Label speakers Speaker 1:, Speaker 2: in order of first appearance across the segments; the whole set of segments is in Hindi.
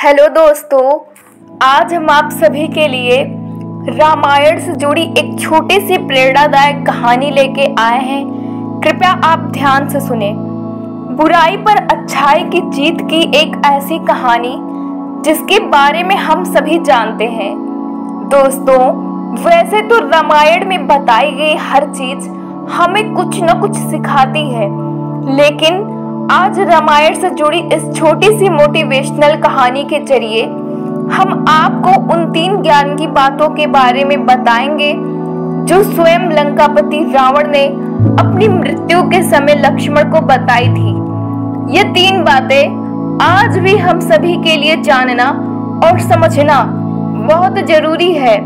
Speaker 1: हेलो दोस्तों, आज हम आप सभी के लिए रामायण से जुड़ी एक छोटी सी प्रेरणादायक कहानी लेके आए हैं। कृपया आप ध्यान से सुने। बुराई पर अच्छाई की जीत की एक ऐसी कहानी जिसके बारे में हम सभी जानते हैं। दोस्तों, वैसे तो रामायण में बताई गई हर चीज हमें कुछ न कुछ सिखाती है, लेकिन आज रामायण से जुड़ी इस छोटी सी मोटिवेशनल कहानी के जरिए हम आपको उन 3 ज्ञान की बातों के बारे में बताएंगे जो स्वयं लंकापति रावण ने अपनी मृत्यु के समय लक्ष्मण को बताई थी। ये 3 बातें आज भी हम सभी के लिए जानना और समझना बहुत जरूरी है।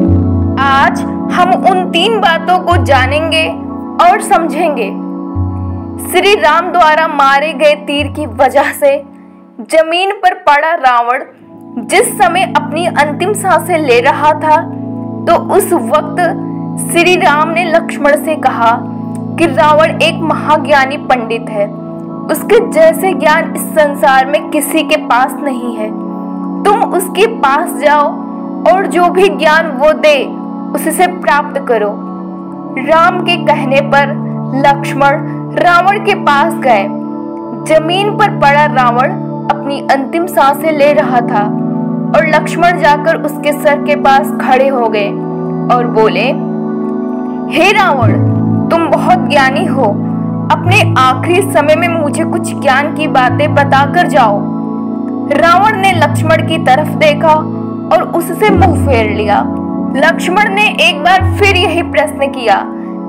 Speaker 1: आज हम उन 3 बातों को जानेंगे और समझेंगे। श्री राम द्वारा मारे गए तीर की वजह से जमीन पर पड़ा रावण जिस समय अपनी अंतिम सांसें ले रहा था, तो उस वक्त श्री राम ने लक्ष्मण से कहा कि रावण एक महाज्ञानी पंडित है, उसके जैसे ज्ञान इस संसार में किसी के पास नहीं है। तुम उसके पास जाओ और जो भी ज्ञान वो दे उससे प्राप्त करो। राम के कहने पर लक्ष्मण रावण के पास गए। जमीन पर पड़ा रावण अपनी अंतिम सांसें ले रहा था और लक्ष्मण जाकर उसके सर के पास खड़े हो गए और बोले, हे रावण, तुम बहुत ज्ञानी हो, अपने आखिरी समय में मुझे कुछ ज्ञान की बातें बताकर जाओ। रावण ने लक्ष्मण की तरफ देखा और उससे मुंह फेर लिया। लक्ष्मण ने एक बार फिर यही प्रश्न किया,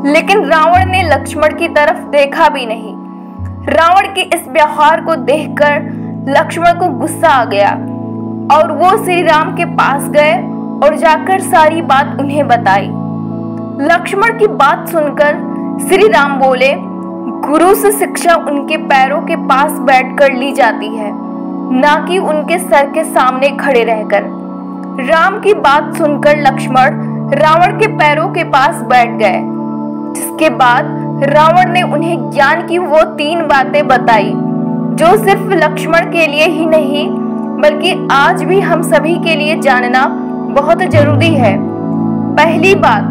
Speaker 1: लेकिन रावण ने लक्ष्मण की तरफ देखा भी नहीं। रावण के इस व्यवहार को देखकर लक्ष्मण को गुस्सा आ गया और वो श्री राम के पास गए और जाकर सारी बात उन्हें बताई। लक्ष्मण की बात सुनकर श्री राम बोले, गुरु से शिक्षा उनके पैरों के पास बैठकर ली जाती है, ना कि उनके सर के सामने खड़े रहकर। राम की बात सुनकर लक्ष्मण रावण के पैरों के पास बैठ गए, जिसके बाद रावण ने उन्हें ज्ञान की वो 3 बातें बताई जो सिर्फ लक्ष्मण के लिए ही नहीं बल्कि आज भी हम सभी के लिए जानना बहुत जरूरी है। पहली बात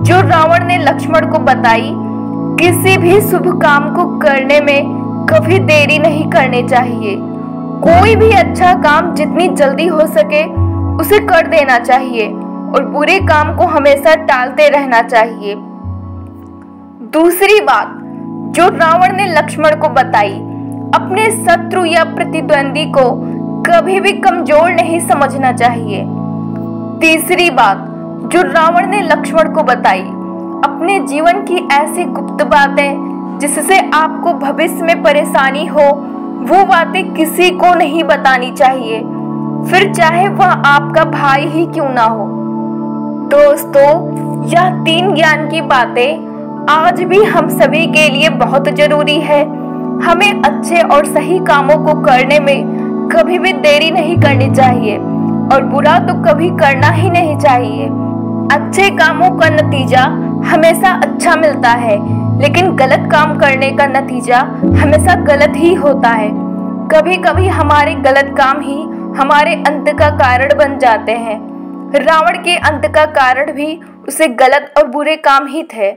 Speaker 1: जो रावण ने लक्ष्मण को बताई, किसी भी शुभ काम को करने में कभी देरी नहीं करनी चाहिए। कोई भी अच्छा काम जितनी जल्दी हो सके उसे कर देना चाहिए और बुरे काम को हमेशा टालते रहना चाहिए। दूसरी बात जो रावण ने लक्ष्मण को बताई, अपने शत्रु या प्रतिद्वंदी को कभी भी कमजोर नहीं समझना चाहिए। तीसरी बात जो रावण ने लक्ष्मण को बताई, अपने जीवन की ऐसी गुप्त बातें जिससे आपको भविष्य में परेशानी हो, वो बातें किसी को नहीं बतानी चाहिए, फिर चाहे वह आपका भाई ही क्यों ना हो। दोस्तों, यह 3 ज्ञान की बातें आज भी हम सभी के लिए बहुत जरूरी है। हमें अच्छे और सही कामों को करने में कभी भी देरी नहीं करनी चाहिए और बुरा तो कभी करना ही नहीं चाहिए। अच्छे कामों का नतीजा हमेशा अच्छा मिलता है, लेकिन गलत काम करने का नतीजा हमेशा गलत ही होता है। कभी कभी हमारे गलत काम ही हमारे अंत का कारण बन जाते हैं। रावण के अंत का कारण भी उसे गलत और बुरे काम ही थे।